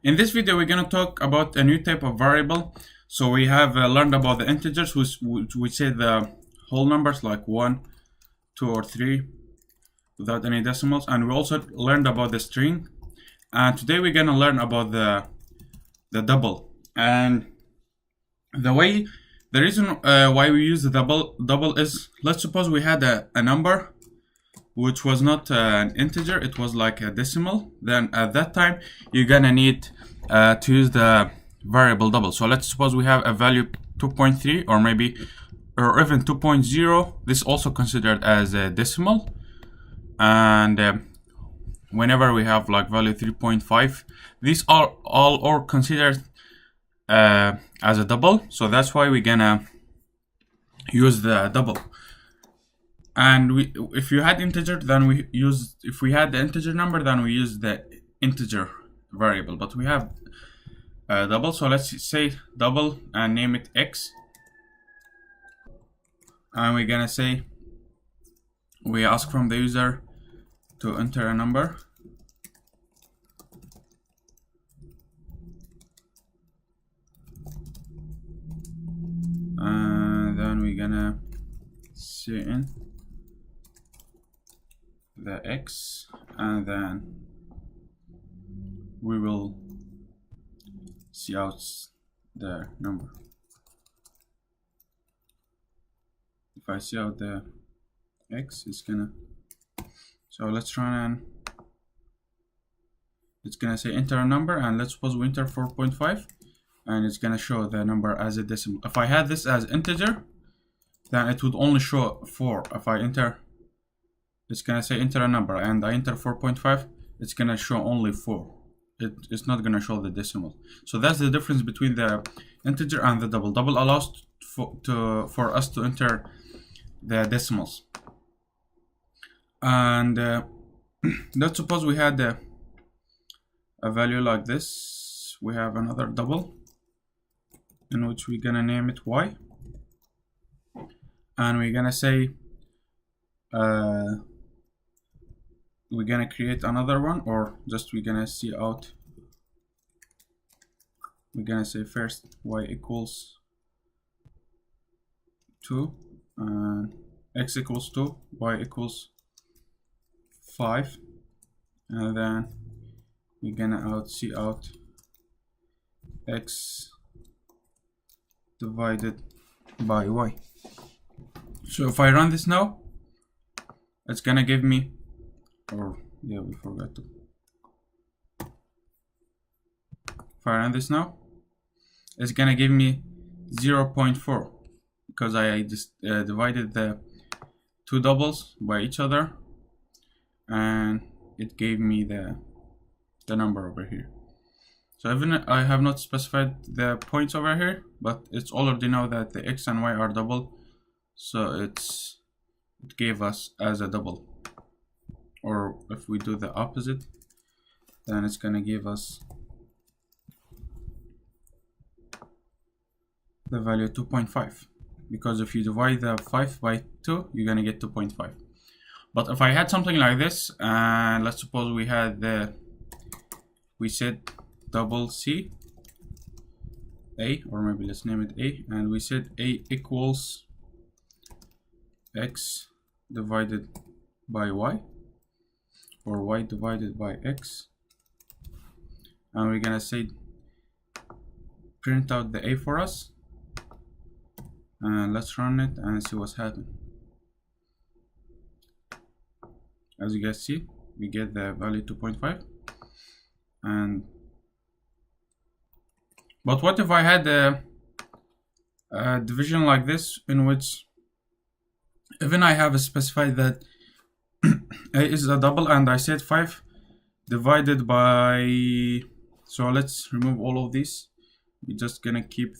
In this video, we're going to talk about a new type of variable. So we have learned about the integers, which we say the whole numbers like 1, 2, or 3 without any decimals. And we also learned about the string. And today we're going to learn about the double. And the reason why we use the double is, let's suppose we had a number which was not an integer, it was like a decimal. Then at that time you're gonna need to use the variable double. So let's suppose we have a value 2.3 or even 2.0. This also considered as a decimal. And whenever we have like value 3.5, these are all considered as a double. So that's why we're gonna use the double. And if you had integer, then if we had the integer number, then we use the integer variable. But we have double, so let's say double and name it x. And we're gonna say we ask from the user to enter a number. And then we're gonna say in the x, and then we will see out the number. If I see out the x, it's gonna, so let's run, and it's gonna say enter a number, and let's suppose we enter 4.5, and it's gonna show the number as a decimal. If I had this as integer, then it would only show 4. If I enter, it's gonna say enter a number, and I enter 4.5, it's gonna show only 4. It's not gonna show the decimal. So that's the difference between the integer and the double. Double allows for us to enter the decimals. And let's suppose we had a value like this. We have another double in which we're gonna name it y, and we're gonna say we're gonna create another one, or just we're gonna see out. We're gonna say first y equals 2, and x equals 2, y equals 5, and then we're gonna see out x divided by y. So if I run this now, it's gonna give me, or yeah, we forgot to. If I run this now, it's gonna give me 0.4 because I just divided the two doubles by each other, and it gave me the number over here. So even I have not specified the points over here, but it's already know that the x and y are double, so it gave us as a double. Or if we do the opposite, then it's gonna give us the value 2.5, because if you divide the 5 by 2, you're gonna get 2.5. But if I had something like this, and let's suppose we had we said double c a, or maybe let's name it a, and we said a equals x divided by y, or y divided by x, and we're gonna say print out the a for us, and let's run it and see what's happening. As you guys see, we get the value 2.5. And but what if I had a division like this, in which even I have specified that a is a double, and I said 5 divided by, so let's remove all of these. We're just gonna keep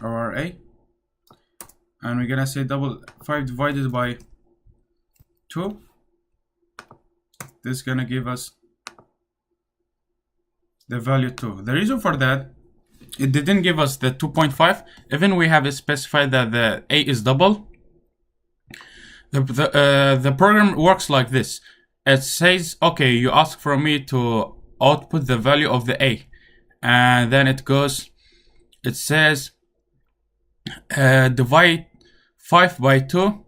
our a, and we're gonna say 5 divided by 2. This is gonna give us the value 2. The reason for that, it didn't give us the 2.5. Even we have specified that the a is double. The program works like this. It says, okay, you ask from me to output the value of the A, and then it says divide 5 by 2.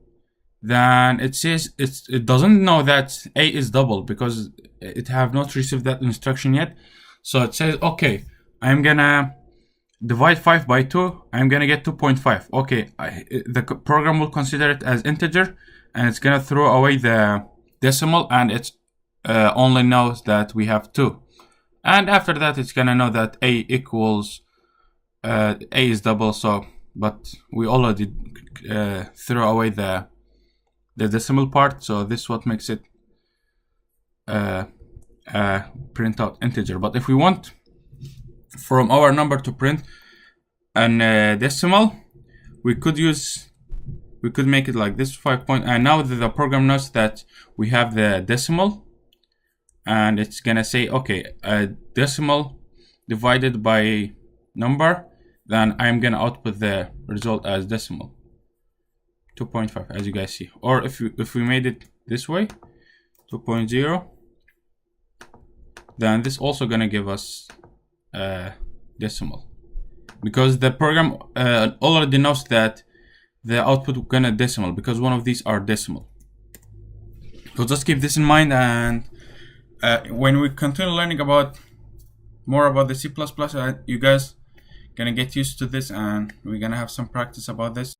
Then it says it doesn't know that A is double because it have not received that instruction yet. So it says, okay, I'm gonna divide 5 by 2, I'm gonna get 2.5. Okay, the program will consider it as integer, and it's gonna throw away the decimal, and it only knows that we have 2. And after that, it's gonna know that A equals A is double. So, but we already throw away the decimal part, so this is what makes it print out integer. But if we want from our number to print an decimal, we could make it like this 5 point, and now the program knows that we have the decimal, and it's gonna say, okay, a decimal divided by number, then I'm gonna output the result as decimal 2.5, as you guys see. Or if we made it this way, 2.0, then this also gonna give us decimal, because the program already knows that the output gonna decimal because one of these are decimal. So just keep this in mind, and when we continue learning more about the C++, you guys gonna get used to this, and we're gonna have some practice about this.